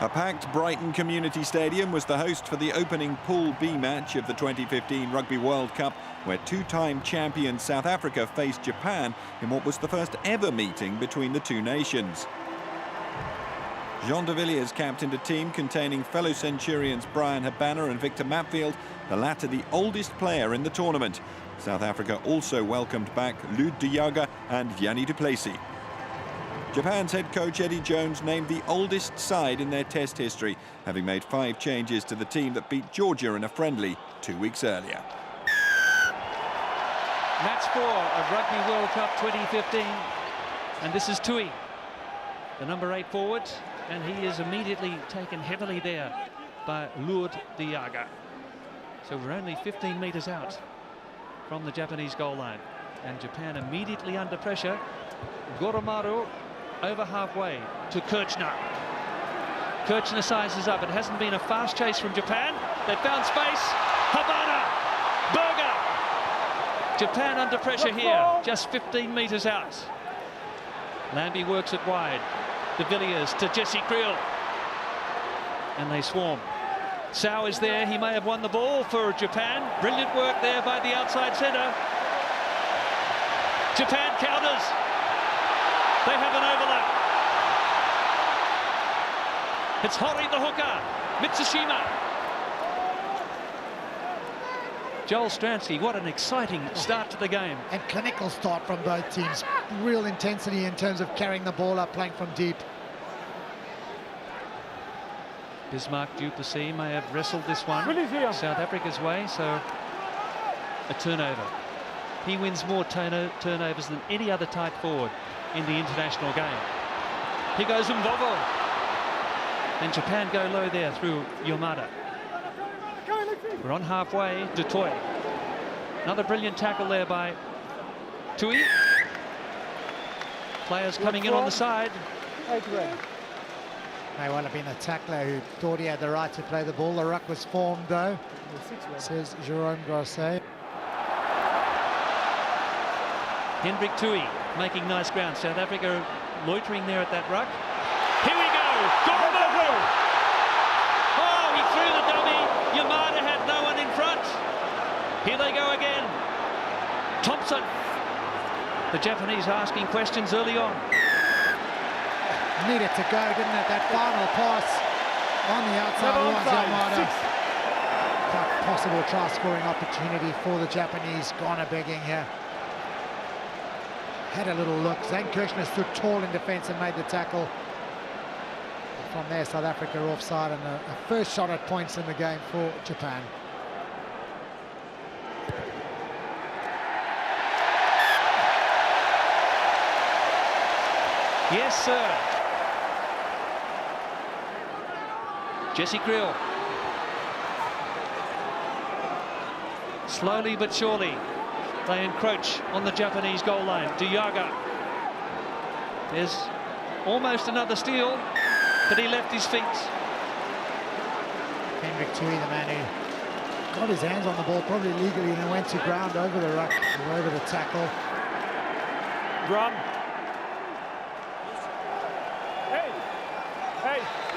A packed Brighton Community Stadium was the host for the opening Pool B match of the 2015 Rugby World Cup, where two-time champion South Africa faced Japan in what was the first ever meeting between the two nations. Jean de Villiers captained a team containing fellow Centurions Brian Habana and Victor Matfield, the latter the oldest player in the tournament. South Africa also welcomed back Louw de Jager and Yanni du Plessis. Japan's head coach Eddie Jones named the oldest side in their test history, having made 5 changes to the team that beat Georgia in a friendly 2 weeks earlier. Match 4 of Rugby World Cup 2015, and this is Tui, the number 8 forward, and he is immediately taken heavily there by Louw de Jager. So we're only 15 metres out from the Japanese goal line, and Japan immediately under pressure. Goromaru over halfway to Kirchner. Kirchner sizes up. It hasn't been a fast chase from Japan. They found space. Habana, Berger. Japan under pressure here, just 15 metres out. Lambie works it wide. De Villiers to Jesse Creel. And they swarm. Sau is there. He may have won the ball for Japan. Brilliant work there by the outside centre. Japan counters. They have an overlap. It's Hori the hooker. Mitsushima. Joel Stransky, what an exciting start to the game. And clinical start from both teams. Real intensity in terms of carrying the ball up, playing from deep. Bismarck, du Plessis may have wrestled this one South Africa's way, so a turnover. He wins more turnovers than any other tight forward in the international game. Here goes Mvovo. And Japan go low there through Yamada. We're on halfway. Du Toit. Another brilliant tackle there by Tui. Players coming in on the side. Adriaan. May well have been a tackler who thought he had the right to play the ball. The ruck was formed though, says Jerome Grosset. Hendrik Tui making nice ground. South Africa loitering there at that ruck. Here we go! Goromaru! Oh, he threw the dummy. Yamada had no one in front. Here they go again. Thompson. The Japanese asking questions early on. Needed to go, didn't it? That final pass on the outside was Yamada. That possible try-scoring opportunity for the Japanese. Garner begging here. Had a little look. Zane Kirchner stood tall in defence and made the tackle. From there, South Africa offside, and a first shot at points in the game for Japan. Yes, sir. Jesse Creel. Slowly but surely, they encroach on the Japanese goal line. De Jager. There's almost another steal, but he left his feet. Hendrik Tui, the man who got his hands on the ball probably legally and then went to ground over the ruck, over the tackle. Run.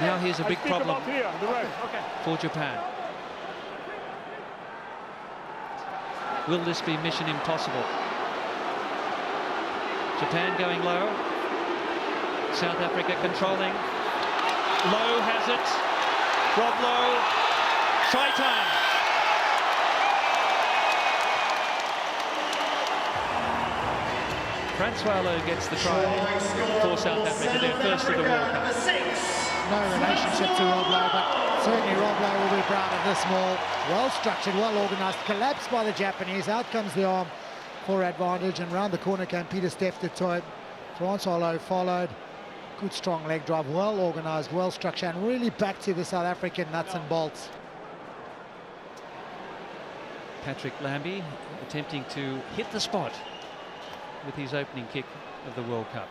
Now here's a big problem for Japan. Will this be mission impossible? Japan going low. South Africa controlling. Louw has it. Rob Louw. Try time. Francois Louw gets the try for South Africa, their first of the World Cup. No relationship to Rob Louw, but certainly Rob Louw will be proud of this maul. Well structured, well organised, collapsed by the Japanese. Out comes the arm for advantage, and round the corner came Peter Steph du Toit. Francois Louw followed. Good strong leg drive, well organised, well structured, and really back to the South African nuts and bolts. Patrick Lambie attempting to hit the spot with his opening kick of the World Cup.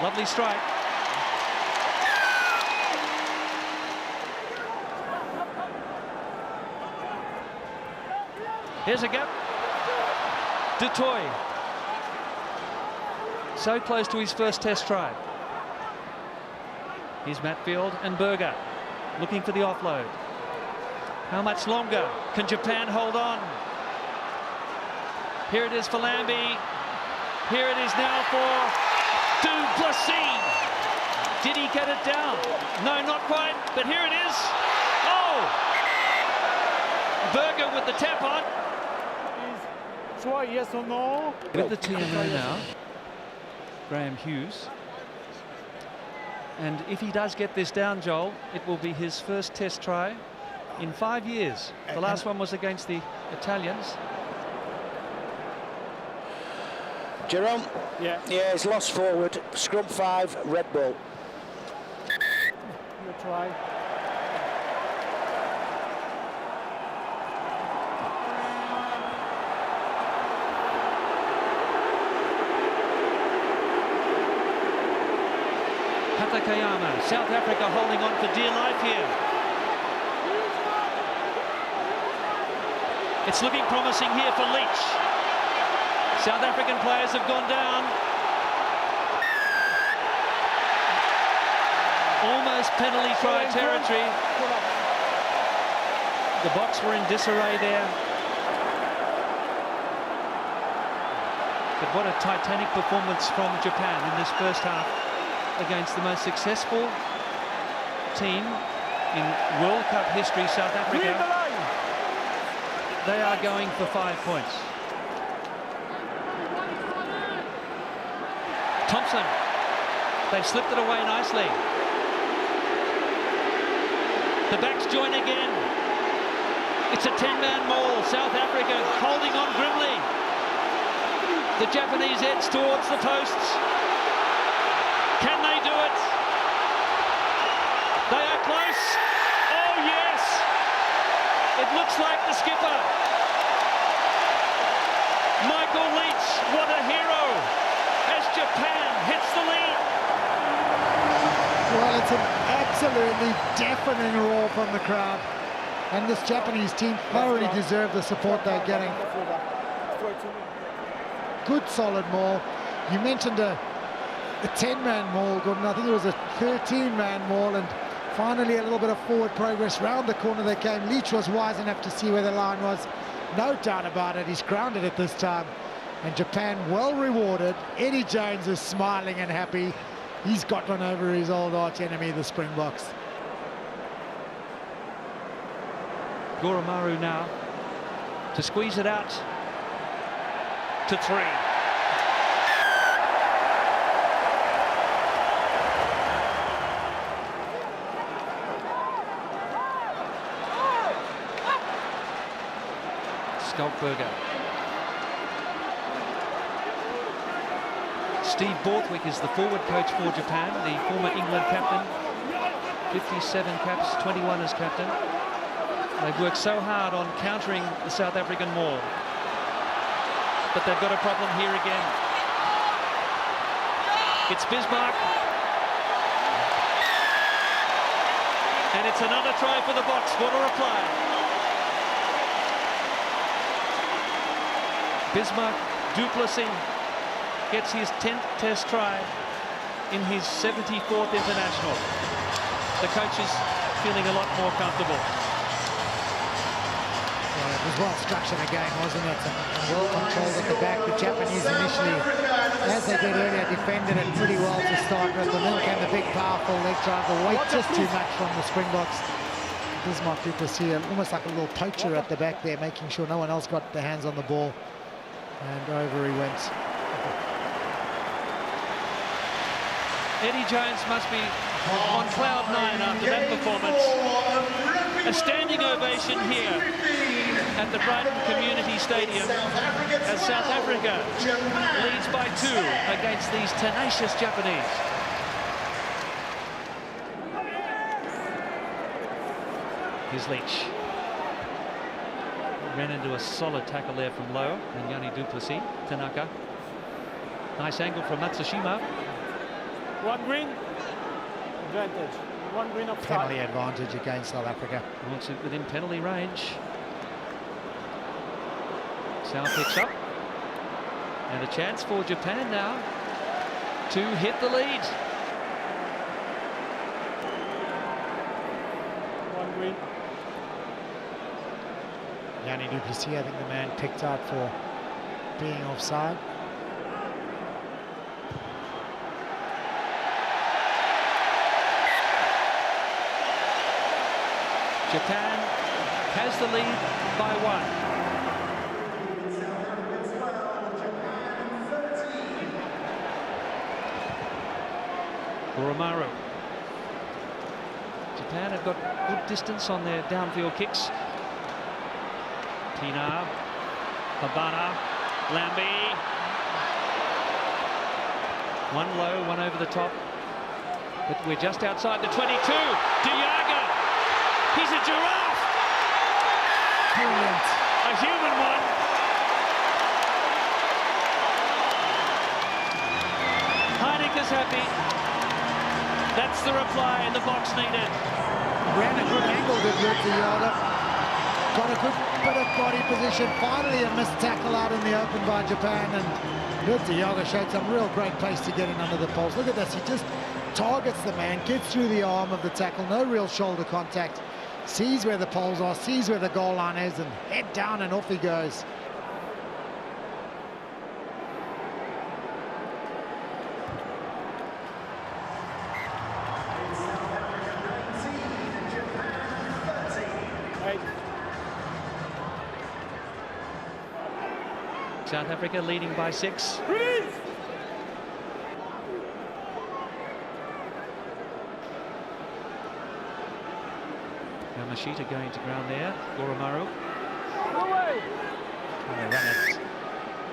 Lovely strike. Here's a gap. Du Toit. So close to his first test try. Here's Matfield and Berger looking for the offload. How much longer can Japan hold on? Here it is for Lambie. Here it is now for Plessis. Did he get it down? No, not quite, but here it is. Oh! Berger with the tap on. Try yes or no? With the TMO now, Graham Hughes. And if he does get this down, Joel, it will be his first test try in 5 years. The last one was against the Italians. Jerome? Yeah. Yeah, he's lost forward. Scrum 5, red ball. You try. Hatakayama, South Africa holding on for dear life here. It's looking promising here for Leitch. South African players have gone down. Almost penalty try territory. The box were in disarray there. But what a titanic performance from Japan in this first half against the most successful team in World Cup history, South Africa. They are going for 5 points. Thompson, they've slipped it away nicely. The backs join again. It's a 10-man maul. South Africa holding on grimly. The Japanese edge towards the posts. Can they do it? They are close. Oh, yes. It looks like the skipper. Michael Leitch, what a hero, as Japan hits the lead. Well, it's an absolutely deafening roar from the crowd. And this Japanese team thoroughly deserve the support they're getting. Good solid maul. You mentioned a 10-man maul, Gordon. I think it was a 13-man maul, and finally a little bit of forward progress. Round the corner they came. Leitch was wise enough to see where the line was. No doubt about it. He's grounded it this time. And Japan well rewarded. Eddie Jones is smiling and happy. He's got one over his old arch enemy, the Springboks. Goromaru now to squeeze it out to 3. Skulkberger. Steve Borthwick is the forward coach for Japan, the former England captain. 57 caps, 21 as captain. They've worked so hard on countering the South African maul. But they've got a problem here again. It's Bismarck. And it's another try for the Boks. What a reply. Bismarck du Plessis gets his 10th test try in his 74th international. The coach is feeling a lot more comfortable. Well, it was well structured again, wasn't it? And well controlled at the back. The Japanese initially, as they did earlier, defended it pretty well to start with. And then came the big, powerful leg drive. The weight just too much from the Springboks. Bismarck du Plessis, almost like a little poacher at the back there, making sure no one else got their hands on the ball. And over he went. Eddie Jones must be on cloud 9 after that performance. A standing ovation here at the Brighton Community Stadium as South Africa leads by 2 against these tenacious Japanese. Here's Leitch. Ran into a solid tackle there from Louw and Yanni du Plessis. Tanaka. Nice angle from Matsushima. One green advantage. One green of Penalty advantage against South Africa. Wants it within penalty range. South picks up. And a chance for Japan now to hit the lead. Yanni du Plessis, I think the man picked out for being offside. Japan has the lead by 1. Goromaru. Japan have got good distance on their downfield kicks. Tina, Habana, Lambie. One low, one over the top. But we're just outside the 22. Jager. He's a giraffe. Brilliant. A human one. Heineke's happy. That's the reply the box needed. Ran a good angle, did Jager. Got a good bit of body position. Finally a missed tackle out in the open by Japan, and Jager showed some real great pace to get in under the poles. Look at this, he just targets the man, gets through the arm of the tackle, no real shoulder contact. Sees where the poles are, sees where the goal line is, and head down and off he goes. South Africa leading by 6. Release! Yamashita going to ground there. Goromaru. Away! Trying to run it.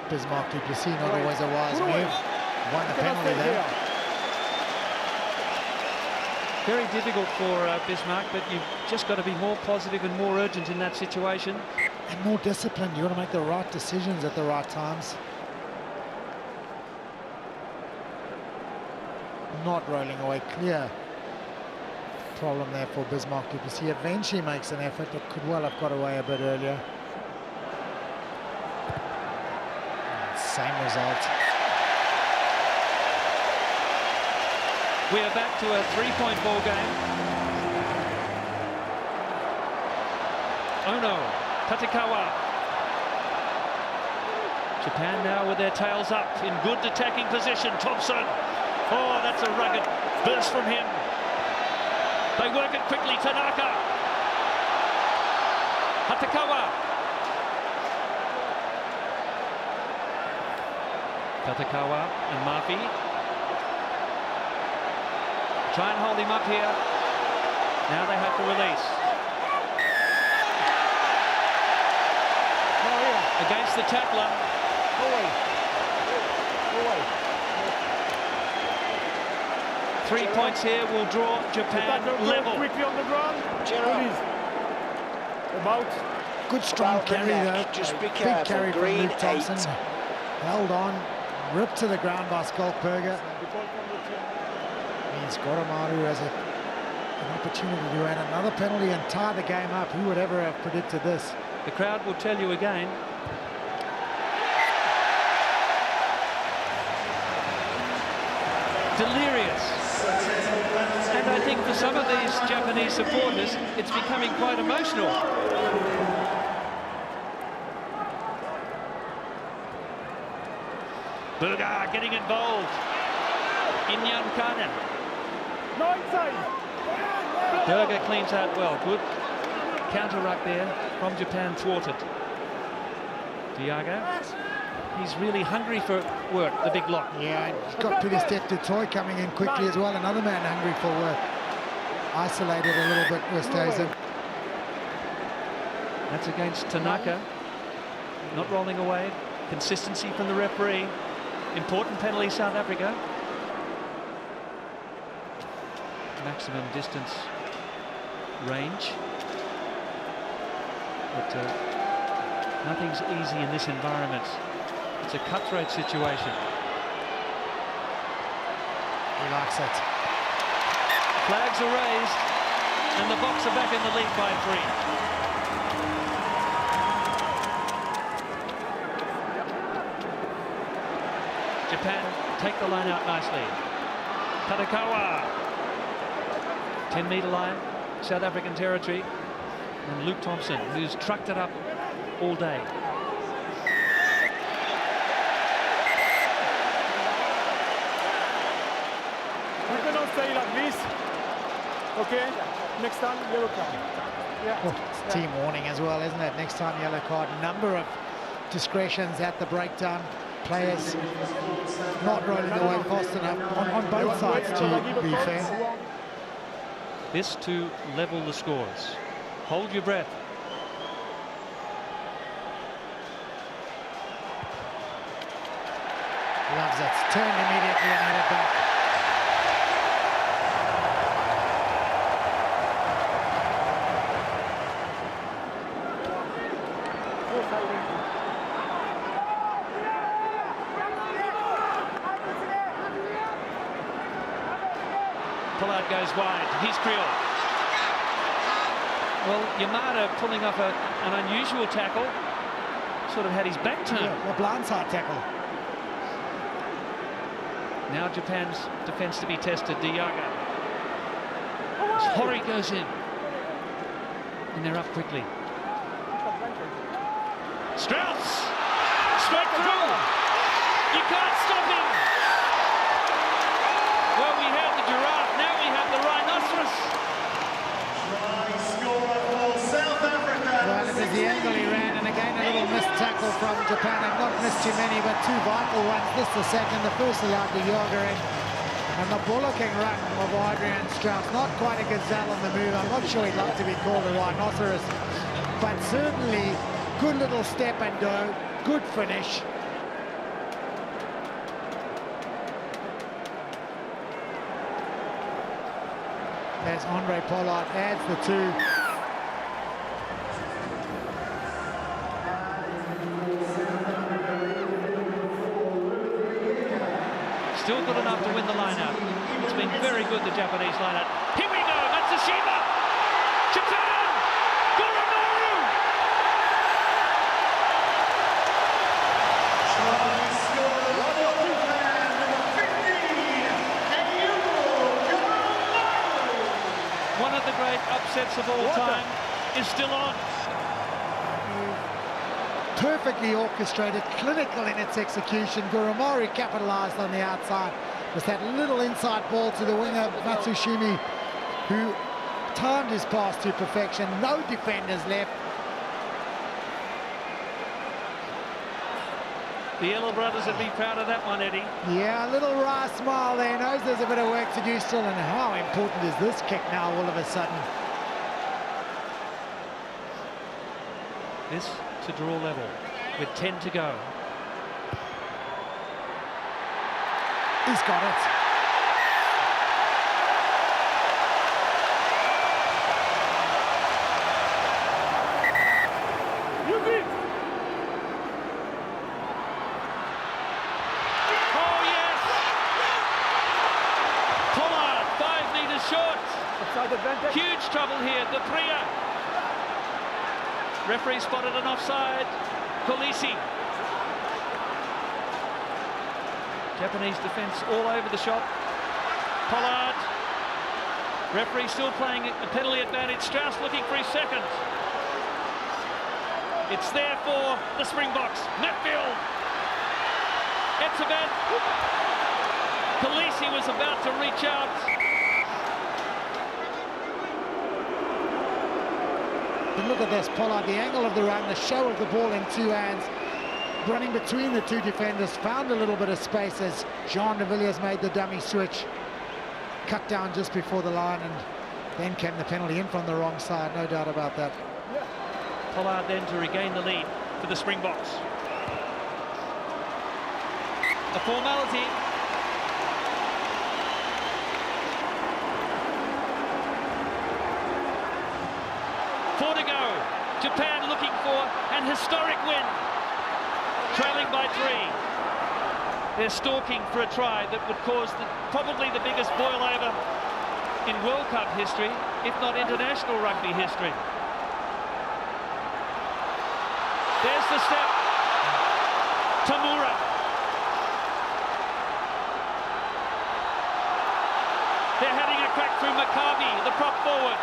Bismarck du Plessis, not always a wise move. Won the penalty there. Very difficult for Bismarck, but you've just got to be more positive and more urgent in that situation. And more disciplined. You want to make the right decisions at the right times. Not rolling away, clear problem there for Bismarck du Plessis. Eventually makes an effort, but could well have got away a bit earlier. Same result. We are back to a 3-point ball game. Oh no, Tatekawa. Japan now with their tails up in good attacking position. Thompson. Oh, that's a rugged burst from him. They work it quickly. Tanaka. Tatekawa. Tatekawa and Murphy. Try and hold him up here. Now they have to release. Against the tackler. Away. 3 points here will draw Japan level. Quickly on the ground. Release. About. Good strong About the carry neck. though. Just be Big careful. carry from Green Luke Thompson. 8. Held on, ripped to the ground by Skulkberger. Means Goromaru has an opportunity to add another penalty and tie the game up. Who would ever have predicted this? The crowd will tell you again. Delirious. And I think for some of these Japanese supporters, it's becoming quite emotional. Burger getting involved. Inyan Karne. No inside. Burger cleans out well. Good counter ruck there from Japan, thwarted. Jager. He's really hungry for work, the big lock. Yeah, he's got Peter Step du Toit coming in quickly as well. Another man hungry for work. Isolated a little bit, Oosthuizen. That's against Tanaka. Not rolling away. Consistency from the referee. Important penalty, South Africa. Maximum distance range. But nothing's easy in this environment. It's a cutthroat situation. He likes it. Flags are raised, and the Boks are back in the lead by 3. Japan take the line out nicely. Tatekawa. 10-metre line, South African territory. And Luke Thompson, who's trucked it up all day. We cannot stay like this. Okay? Next time, yellow card. Yeah. Oh, it's team warning as well, isn't it? Next time, yellow card. Number of discretions at the breakdown. Players not rolling away fast enough on both sides, to be fair. This to level the scores. Hold your breath. Loves it. Turned immediately and had it back. Pollard goes wide. He's Creole. Well, Yamada pulling off an unusual tackle. Sort of had his back turned. Yeah, a blindside tackle. Now Japan's defence to be tested. Jager. Hori goes in. And they're up quickly. Strauss! Straight through! You can't stop him! Well, we have the giraffe, now we have the rhinoceros. Well, it was the angle he ran, and again a little missed tackle from Japan. They've not missed too many, but two vital ones. This the second, the first allowed to Jager in. And the bullocking run of Adriaan Strauss, not quite a gazelle on the move. I'm not sure he'd like to be called a rhinoceros, but certainly good little step and go, good finish. As Handre Pollard adds the two. Still good enough to win the line-out. It's been very good, the Japanese line-out. Here we go, Matsushima! Japan! Goromaru! One of the great upsets of all time is still on. Perfectly orchestrated, clinical in its execution. Goromaru capitalized on the outside. Just that little inside ball to the winger, Matsushima, who timed his pass to perfection. No defenders left. The Yellow brothers would be proud of that one, Eddie. Yeah, a little wry smile there. Knows there's a bit of work to do still, and how important is this kick now all of a sudden? This to draw level with 10 to go. He's got it. Oh, yes! Pollard, 5 meters short. Huge trouble here, the Priya. Referee spotted an offside. Plessis. Japanese defence all over the shop. Pollard. Referee still playing a penalty advantage. Strauss looking for his second. It's there for the Springboks. Matfield. Etzebeth. Plessis was about to reach out. But look at this, Pollard, the angle of the run, the show of the ball in two hands, running between the two defenders, found a little bit of space as Jean de Villiers made the dummy switch, cut down just before the line, and then came the penalty in from the wrong side, no doubt about that. Pollard then to regain the lead for the Springboks. A formality. Four to go. Japan looking for an historic win. Trailing by 3. They're stalking for a try that would cause probably the biggest boil over in World Cup history, if not international rugby history. There's the step. Tamura. They're having a crack through Maccabi, the prop forward.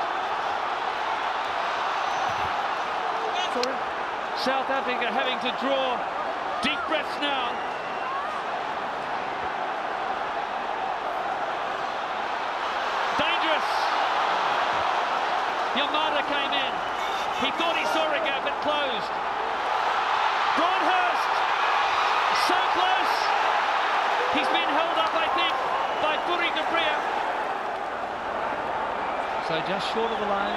South Africa having to draw deep breaths now. Dangerous. Yamada came in. He thought he saw a gap, it closed. Broadhurst, so close. He's been held up, I think, by Puri Capria. So just short of the line.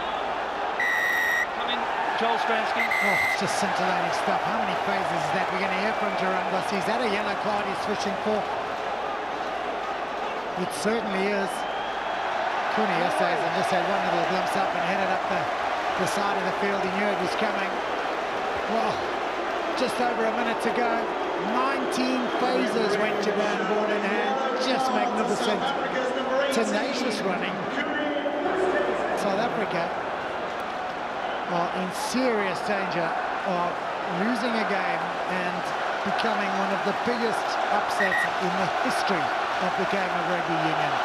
Come in, Joel Stransky. Oh, it's just scintillating stuff. How many phases is that we're going to hear from Jarungos? He's had a yellow card he's switching for. It certainly is. Coenie Oosthuizen just had one little glimpse up and headed up the side of the field. He knew it was coming. Well, just over a minute to go. 19 phases went Japan ball in hand. Just magnificent. Tenacious running. South Africa are in serious danger of losing a game and becoming one of the biggest upsets in the history of the game of rugby union.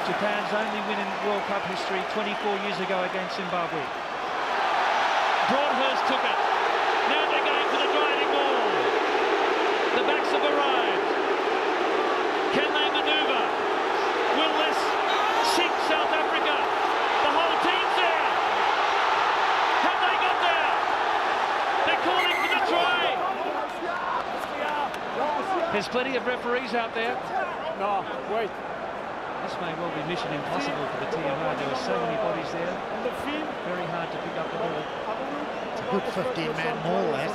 Japan's only win in World Cup history 24 years ago against Zimbabwe. Broadhurst took it. Now they're going for the driving ball. The backs have arrived. Can they manoeuvre? Will this sink South Africa? The whole team's there. Have they got there? They're calling for the try. There's plenty of referees out there. No, wait. This may well be mission impossible for the TMO. There were so many bodies there. Very hard to pick up the ball. It's a good 15-man maul, that.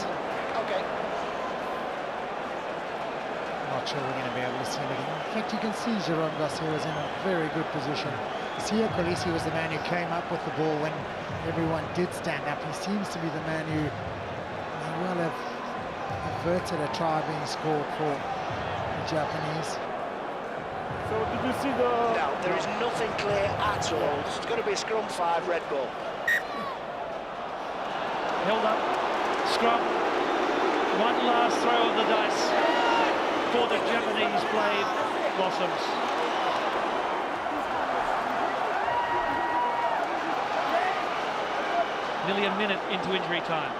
Okay. Not sure we're going to be able to see him again. In fact, you can see Jarungos here is in a very good position. Siya Kolisi was the man who came up with the ball when everyone did stand up. He seems to be the man who may well have averted a try being scored for the Japanese. So did you see the... No, there is nothing clear at all. It's going to be a scrum 5 red ball. Held up. Scrum. One last throw of the dice for the Japanese Brave Blossoms. Nearly a minute into injury time.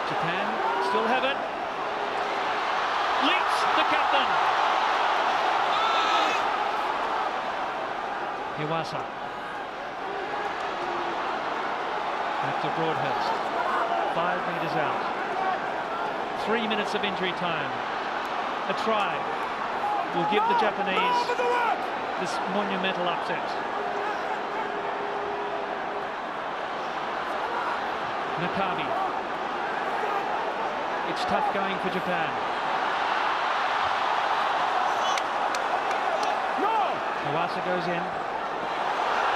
Japan still have it. Leitch, the captain. Iwasa. Back to Broadhurst. 5 meters out. 3 minutes of injury time. A try will give the Japanese this monumental upset. Nakabi. It's tough going for Japan. Iwasa goes in.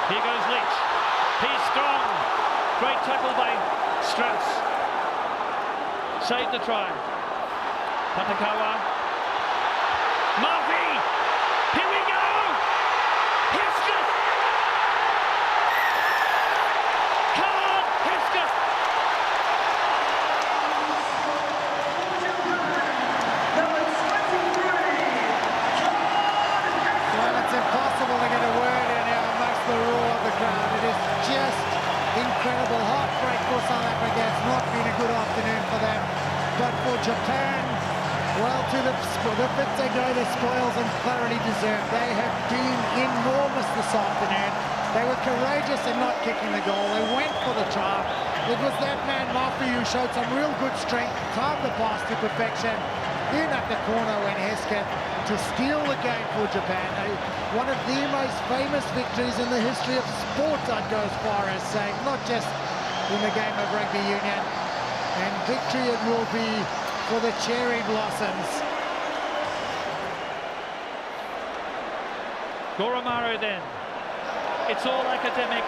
Here goes Leitch. He's strong. Great tackle by Strauss. Saved the try. Patakawa. Murphy! Here we go! Hesketh! Karne Hesketh! Well, it's impossible to get a word in here amongst the roar of the crowd. It is just incredible. Heartbreak for South Africa. It's not been a good afternoon for them. But for Japan, well, to the bit they go, the spoils and thoroughly deserved. They have been enormous this afternoon. They were courageous in not kicking the goal. They went for the try. It was that man, Murphy, who showed some real good strength, timed the pass to perfection, in at the corner when Hesketh to steal the game for Japan. One of the most famous victories in the history of sport, I'd go as far as saying, not just in the game of rugby union. And victory it will be for the Cherry Blossoms. Goromaru then. It's all academic.